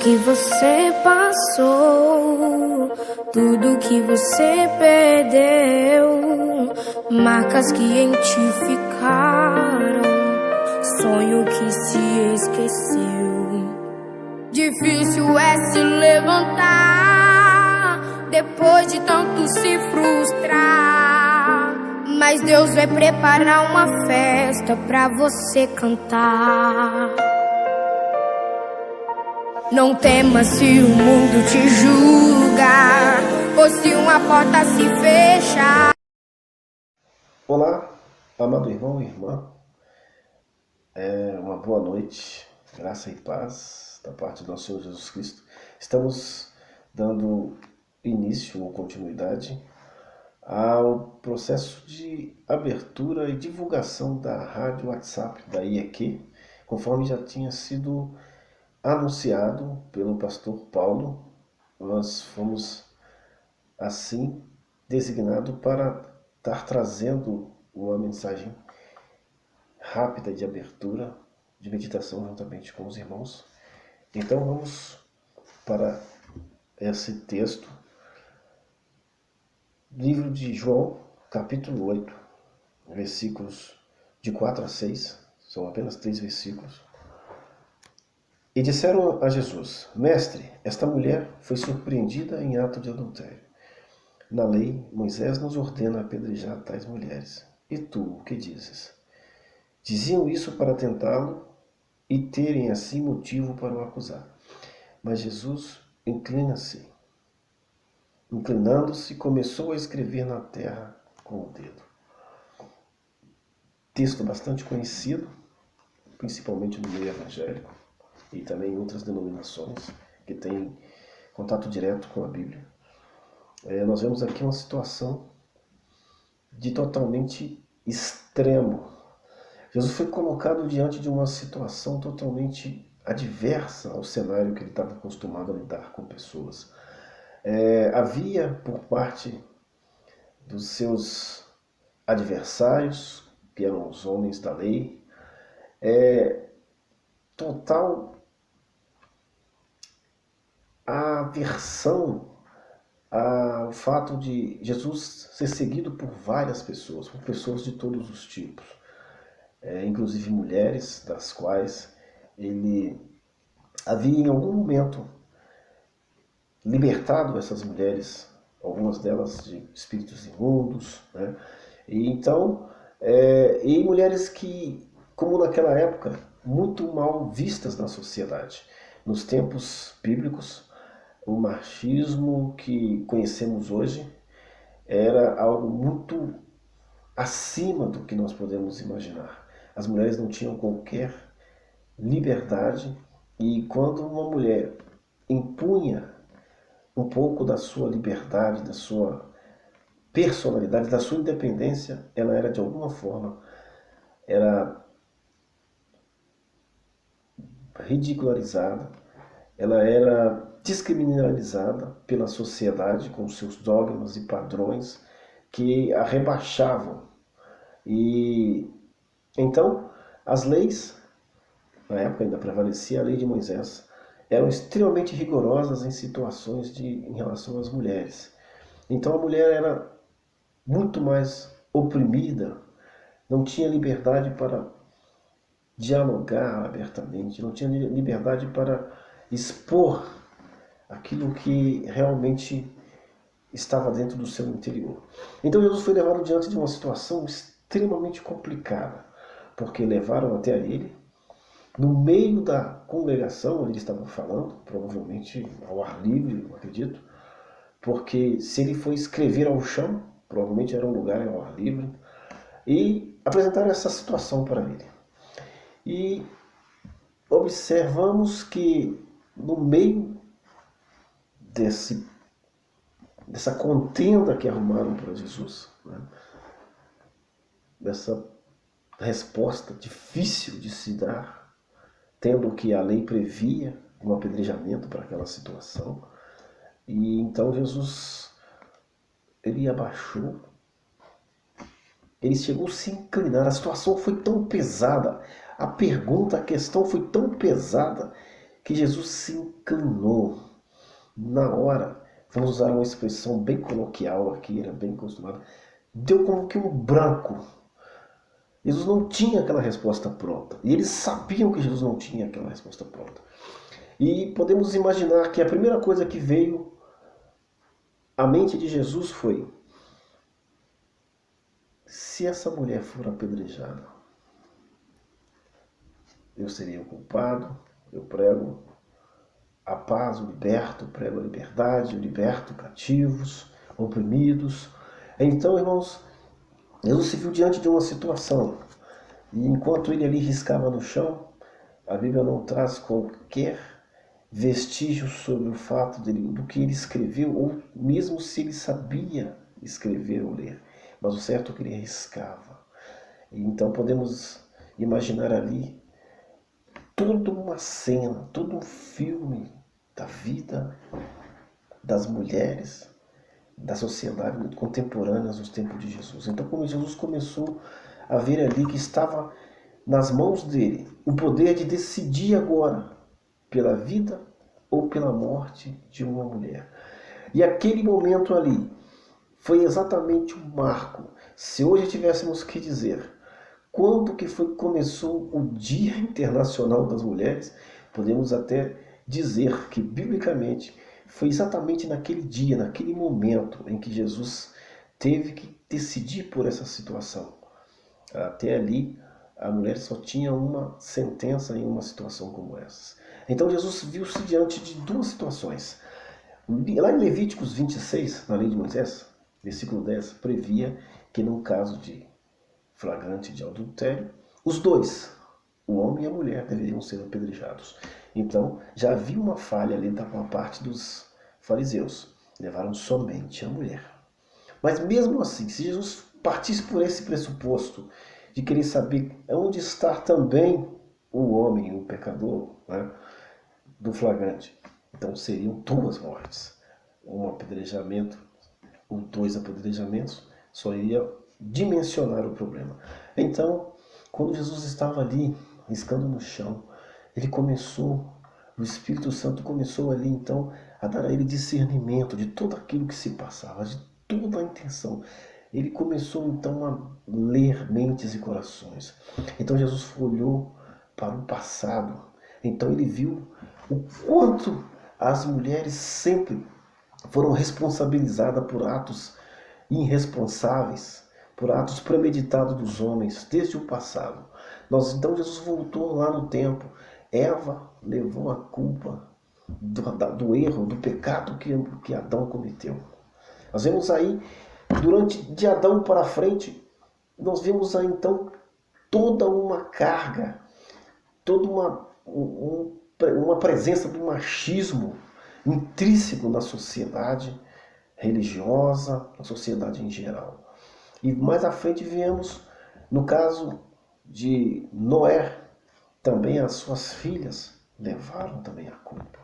que você passou, tudo que você perdeu, marcas que em ti ficaram, sonho que se esqueceu. Difícil é se levantar depois de tanto se frustrar, mas Deus vai preparar uma festa pra você cantar. Não temas se o mundo te julga, ou se uma porta se fechar. Olá, amado irmão e irmã, uma boa noite, graça e paz da parte do nosso Senhor Jesus Cristo. Estamos dando início ou continuidade ao processo de abertura e divulgação da rádio WhatsApp da IEQ, conforme já tinha sido anunciado pelo pastor Paulo. Nós fomos assim designados para estar trazendo uma mensagem rápida de abertura, de meditação juntamente com os irmãos. Então vamos para esse texto, livro de João, capítulo 8, versículos de 4 a 6, são apenas 3 versículos. E disseram a Jesus: Mestre, esta mulher foi surpreendida em ato de adultério. Na lei, Moisés nos ordena apedrejar tais mulheres. E tu, o que dizes? Diziam isso para tentá-lo e terem assim motivo para o acusar. Mas Jesus inclinando-se, começou a escrever na terra com o dedo. Texto bastante conhecido, principalmente no meio evangélico e também em outras denominações que têm contato direto com a Bíblia. Nós vemos aqui uma situação de totalmente extremo. Jesus foi colocado diante de uma situação totalmente adversa ao cenário que ele estava acostumado a lidar com pessoas. Havia por parte dos seus adversários, que eram os homens da lei, total aversão ao fato de Jesus ser seguido por várias pessoas, por pessoas de todos os tipos, inclusive mulheres, das quais ele havia em algum momento libertado essas mulheres, algumas delas de espíritos imundos, né? E então, e mulheres que, como naquela época, muito mal vistas na sociedade. Nos tempos bíblicos, o machismo que conhecemos hoje era algo muito acima do que nós podemos imaginar. As mulheres não tinham qualquer liberdade, e quando uma mulher impunha um pouco da sua liberdade, da sua personalidade, da sua independência, ela era de alguma forma ridicularizada, ela era descriminalizada pela sociedade com seus dogmas e padrões que a rebaixavam. E então as leis, na época ainda prevalecia a lei de Moisés, eram extremamente rigorosas em situações em relação às mulheres. Então a mulher era muito mais oprimida, não tinha liberdade para dialogar abertamente, não tinha liberdade para expor aquilo que realmente estava dentro do seu interior. Então Jesus foi levado diante de uma situação extremamente complicada, porque levaram até a ele, no meio da congregação onde ele estava falando, provavelmente ao ar livre, eu acredito, porque se ele foi escrever ao chão, provavelmente era um lugar ao ar livre, e apresentaram essa situação para ele. E observamos que no meio dessa contenda que arrumaram para Jesus, né, dessa resposta difícil de se dar, tendo que a lei previa um apedrejamento para aquela situação, e então Jesus, ele abaixou, ele chegou a se inclinar. A situação foi tão pesada, a questão foi tão pesada, que Jesus se inclinou na hora. Vamos usar uma expressão bem coloquial aqui, era bem acostumado. Deu como que um branco. Jesus não tinha aquela resposta pronta. E eles sabiam que Jesus não tinha aquela resposta pronta. E podemos imaginar que a primeira coisa que veio à mente de Jesus foi: se essa mulher for apedrejada, eu seria o culpado. Eu prego a paz, o liberto, prego a liberdade, eu liberto cativos, oprimidos. Então, irmãos, Jesus se viu diante de uma situação. E enquanto ele ali riscava no chão, a Bíblia não traz qualquer vestígio sobre o fato do que ele escreveu, ou mesmo se ele sabia escrever ou ler. Mas o certo é que ele riscava. E então podemos imaginar ali toda uma cena, todo um filme da vida das mulheres, da sociedade contemporânea nos tempos de Jesus. Então, como Jesus começou a ver ali que estava nas mãos dele o poder de decidir agora pela vida ou pela morte de uma mulher. E aquele momento ali foi exatamente um marco. Se hoje tivéssemos que dizer quando que começou o Dia Internacional das Mulheres, podemos até dizer que, biblicamente, foi exatamente naquele dia, naquele momento em que Jesus teve que decidir por essa situação. Até ali, a mulher só tinha uma sentença em uma situação como essa. Então Jesus viu-se diante de duas situações. Lá em Levíticos 26, na lei de Moisés, versículo 10, previa que no caso de flagrante de adultério, os dois, o homem e a mulher, deveriam ser apedrejados. Então, já havia uma falha ali da parte dos fariseus. Levaram somente a mulher. Mas mesmo assim, se Jesus partisse por esse pressuposto de querer saber onde está também o homem, o pecador, né, do flagrante, então seriam duas mortes. Um apedrejamento, ou dois apedrejamentos, só iria dimensionar o problema. Então, quando Jesus estava ali, riscando no chão, o Espírito Santo começou ali, então, a dar a ele discernimento de tudo aquilo que se passava, de toda a intenção. Ele começou, então, a ler mentes e corações. Então, Jesus olhou para o passado. Então, ele viu o quanto as mulheres sempre foram responsabilizadas por atos irresponsáveis, por atos premeditados dos homens, desde o passado. Então Jesus voltou lá no tempo. Eva levou a culpa do erro, do pecado que Adão cometeu. Nós vemos aí, de Adão para frente, nós vemos aí então toda uma carga, toda uma presença do machismo intrínseco na sociedade religiosa, na sociedade em geral. E mais à frente viemos, no caso de Noé, também as suas filhas levaram também a culpa.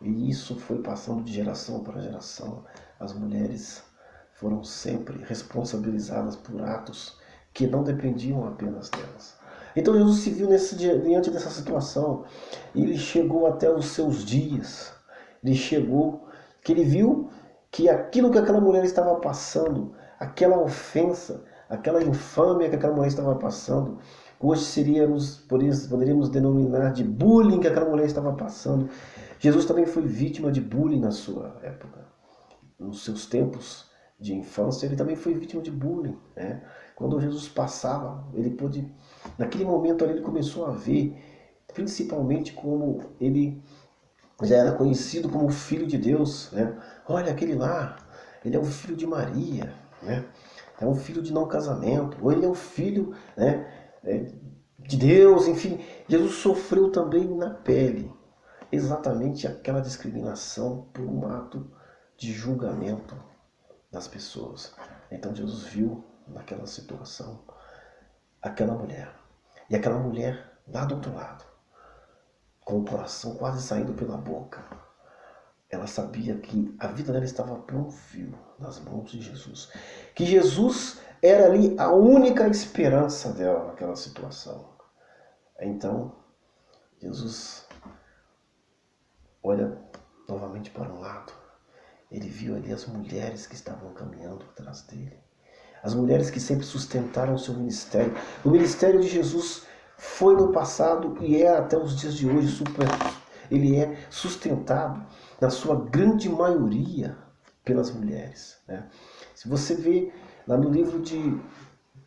E isso foi passando de geração para geração. As mulheres foram sempre responsabilizadas por atos que não dependiam apenas delas. Então Jesus se viu diante dessa situação. E ele chegou até os seus dias. Ele viu que aquilo que aquela mulher estava passando, aquela ofensa, aquela infâmia que aquela mulher estava passando, hoje poderíamos denominar de bullying que aquela mulher estava passando. Jesus também foi vítima de bullying na sua época. Nos seus tempos de infância, ele também foi vítima de bullying, né? Quando Jesus passava, naquele momento ali, ele começou a ver, principalmente como ele já era conhecido como o Filho de Deus, né? Olha aquele lá, ele é o filho de Maria, né? É um filho de não casamento, ou ele é o filho, né, de Deus, enfim. Jesus sofreu também na pele exatamente aquela discriminação por um ato de julgamento das pessoas. Então Jesus viu naquela situação aquela mulher, e aquela mulher lá do outro lado, com o coração quase saindo pela boca. Ela sabia que a vida dela estava por um fio nas mãos de Jesus. Que Jesus era ali a única esperança dela naquela situação. Então, Jesus olha novamente para um lado. Ele viu ali as mulheres que estavam caminhando atrás dele. As mulheres que sempre sustentaram o seu ministério. O ministério de Jesus foi no passado e é até os dias de hoje. Ele é sustentado, na sua grande maioria, pelas mulheres, né? Se você vê lá no livro de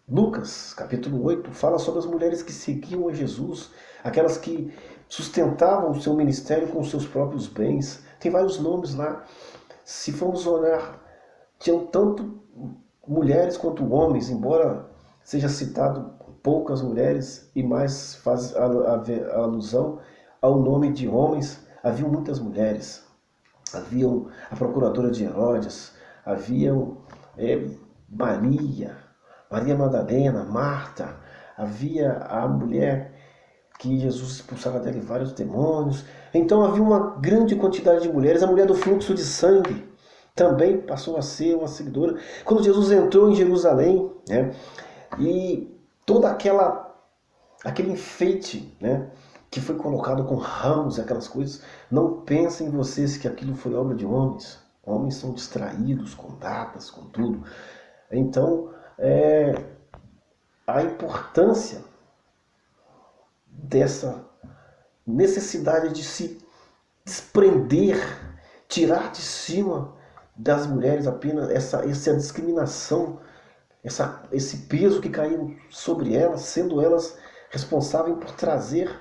Lucas, capítulo 8, fala sobre as mulheres que seguiam a Jesus, aquelas que sustentavam o seu ministério com os seus próprios bens. Tem vários nomes lá. Se formos olhar, tinham tanto mulheres quanto homens, embora seja citado poucas mulheres e mais faz a alusão ao nome de homens, haviam muitas mulheres. Haviam a procuradora de Herodes, haviam Maria, Maria Madalena, Marta, havia a mulher que Jesus expulsava dela vários demônios. Então havia uma grande quantidade de mulheres. A mulher do fluxo de sangue também passou a ser uma seguidora. Quando Jesus entrou em Jerusalém, né, e todo aquele enfeite, né, que foi colocado com ramos e aquelas coisas, não pensem vocês que aquilo foi obra de homens. Homens são distraídos com datas, com tudo. Então, a importância dessa necessidade de se desprender, tirar de cima das mulheres apenas essa discriminação, esse peso que caiu sobre elas, sendo elas responsáveis por trazer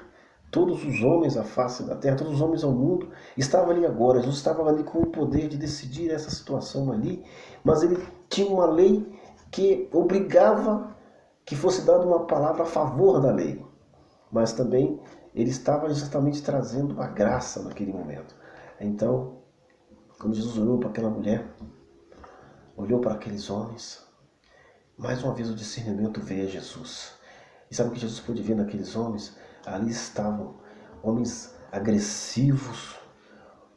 todos os homens à face da terra, todos os homens ao mundo. Estava ali agora, Jesus estava ali com o poder de decidir essa situação ali, mas ele tinha uma lei que obrigava que fosse dada uma palavra a favor da lei, mas também ele estava justamente trazendo a graça naquele momento. Então, quando Jesus olhou para aquela mulher, olhou para aqueles homens, mais uma vez o discernimento veio a Jesus. E sabe o que Jesus pôde ver naqueles homens? Ali estavam homens agressivos,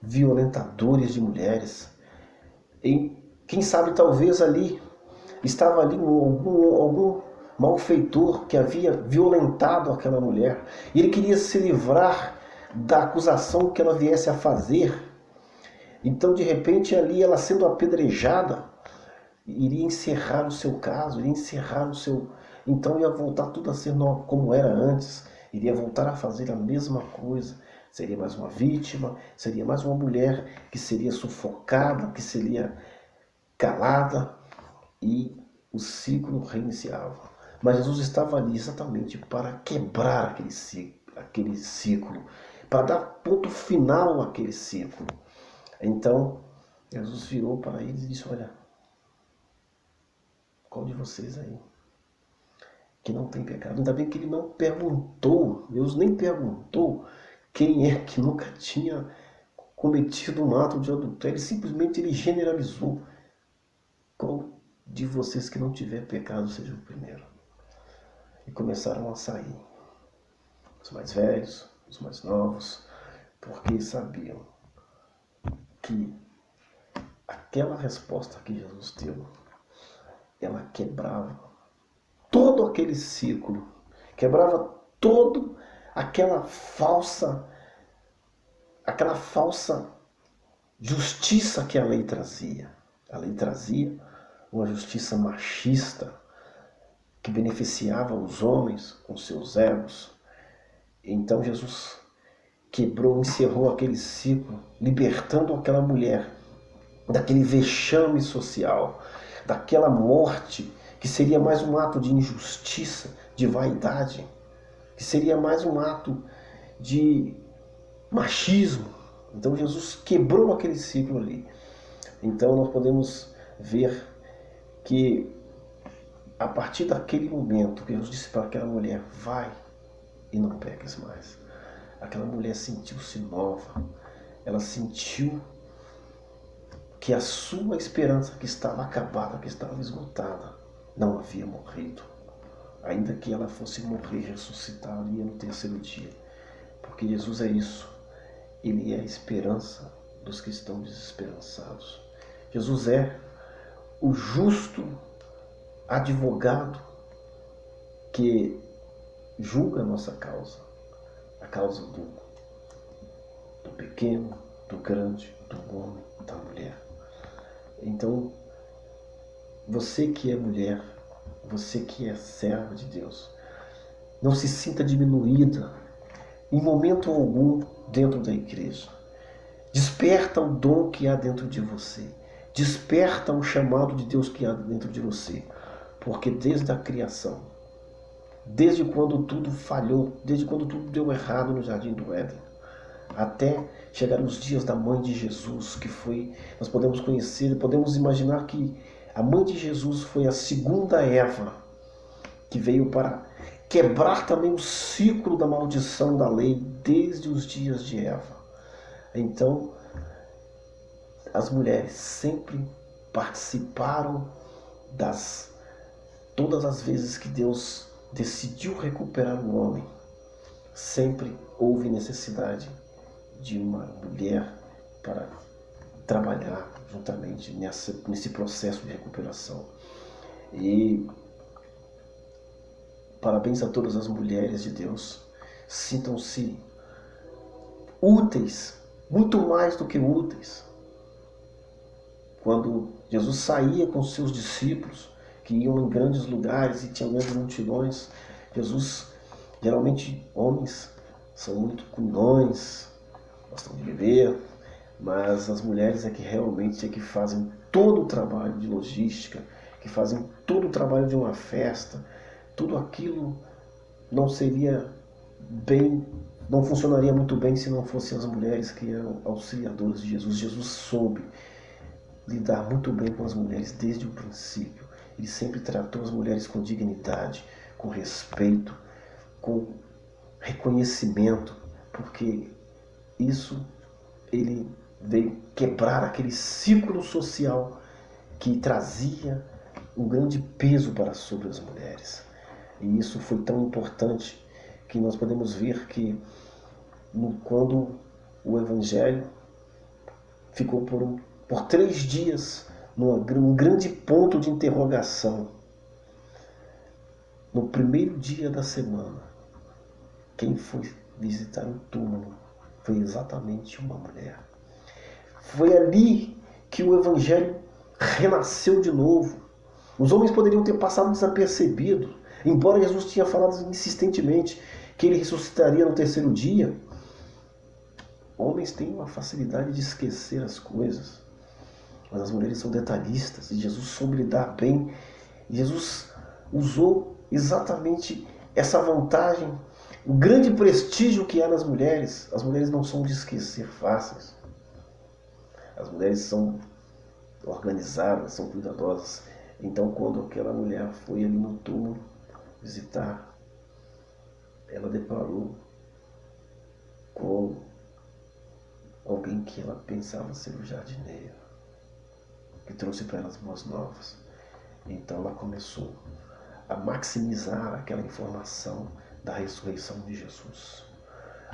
violentadores de mulheres. E quem sabe talvez ali estava ali algum malfeitor que havia violentado aquela mulher. E ele queria se livrar da acusação que ela viesse a fazer. Então, de repente, ali ela sendo apedrejada, iria encerrar o seu caso, iria encerrar o seu... Então ia voltar tudo a ser como era antes, iria voltar a fazer a mesma coisa. Seria mais uma vítima, seria mais uma mulher que seria sufocada, que seria calada, e o ciclo reiniciava. Mas Jesus estava ali exatamente para quebrar aquele ciclo, para dar ponto final àquele ciclo. Então, Jesus virou para eles e disse: olha, qual de vocês aí que não tem pecado? Ainda bem que ele não perguntou, Deus nem perguntou quem é que nunca tinha cometido um ato de adultério. Simplesmente ele generalizou: qual de vocês que não tiver pecado seja o primeiro. E começaram a sair, os mais velhos, os mais novos, porque sabiam que aquela resposta que Jesus deu, ela quebrava todo aquele ciclo, quebrava toda aquela falsa justiça que a lei trazia. A lei trazia uma justiça machista que beneficiava os homens com seus egos. Então Jesus quebrou, encerrou aquele ciclo, libertando aquela mulher daquele vexame social, daquela morte que seria mais um ato de injustiça, de vaidade, que seria mais um ato de machismo. Então Jesus quebrou aquele ciclo ali. Então nós podemos ver que a partir daquele momento que Jesus disse para aquela mulher: vai e não peques mais, aquela mulher sentiu-se nova. Ela sentiu que a sua esperança, que estava acabada, que estava esgotada, não havia morrido. Ainda que ela fosse morrer, ressuscitaria no terceiro dia. Porque Jesus é isso. Ele é a esperança dos que estão desesperançados. Jesus é o justo advogado que julga a nossa causa. A causa do pequeno, do grande, do homem, da mulher. Então, você que é mulher, você que é serva de Deus, não se sinta diminuída em momento algum dentro da igreja. Desperta o dom que há dentro de você. Desperta o chamado de Deus que há dentro de você. Porque desde a criação, desde quando tudo falhou, desde quando tudo deu errado no Jardim do Éden, até chegar os dias da mãe de Jesus, que foi, nós podemos conhecer e podemos imaginar que a mãe de Jesus foi a segunda Eva, que veio para quebrar também o ciclo da maldição da lei desde os dias de Eva. Então, as mulheres sempre participaram todas as vezes que Deus decidiu recuperar o homem, sempre houve necessidade de uma mulher para trabalhar juntamente nesse processo de recuperação. E parabéns a todas as mulheres de Deus. Sintam-se úteis, muito mais do que úteis. Quando Jesus saía com seus discípulos, que iam em grandes lugares e tinham grandes multidões, Jesus, geralmente homens, são muito comilões, gostam de beber, mas as mulheres é que realmente fazem todo o trabalho de logística, que fazem todo o trabalho de uma festa. Tudo aquilo não funcionaria muito bem se não fossem as mulheres que eram auxiliadoras de Jesus. Jesus soube lidar muito bem com as mulheres desde o princípio. Ele sempre tratou as mulheres com dignidade, com respeito, com reconhecimento, porque isso ele veio quebrar aquele ciclo social que trazia um grande peso sobre as mulheres. E isso foi tão importante que nós podemos ver que quando o Evangelho ficou por 3 dias num grande ponto de interrogação, no primeiro dia da semana, quem foi visitar o túmulo foi exatamente uma mulher. Foi ali que o Evangelho renasceu de novo. Os homens poderiam ter passado desapercebido, embora Jesus tinha falado insistentemente que ele ressuscitaria no 3º dia. Homens têm uma facilidade de esquecer as coisas, mas as mulheres são detalhistas e Jesus soube lidar bem. Jesus usou exatamente essa vantagem, o grande prestígio que há nas mulheres. As mulheres não são de esquecer fáceis. As mulheres são organizadas, são cuidadosas. Então, quando aquela mulher foi ali no túmulo visitar, ela deparou com alguém que ela pensava ser o jardineiro, que trouxe para ela as boas novas. Então ela começou a maximizar aquela informação da ressurreição de Jesus.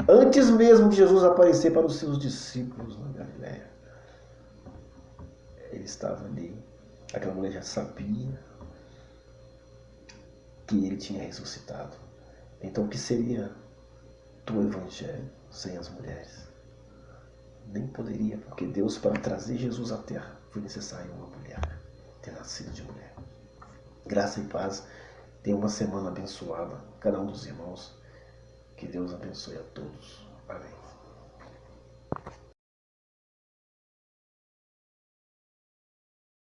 Antes mesmo de Jesus aparecer para os seus discípulos na Galileia, ele estava ali. Aquela mulher já sabia que ele tinha ressuscitado. Então o que seria do Evangelho sem as mulheres? Nem poderia, porque Deus, para trazer Jesus à terra, foi necessário uma mulher, ter nascido de mulher. Graça e paz. Tenha uma semana abençoada, cada um dos irmãos. Que Deus abençoe a todos. Amém.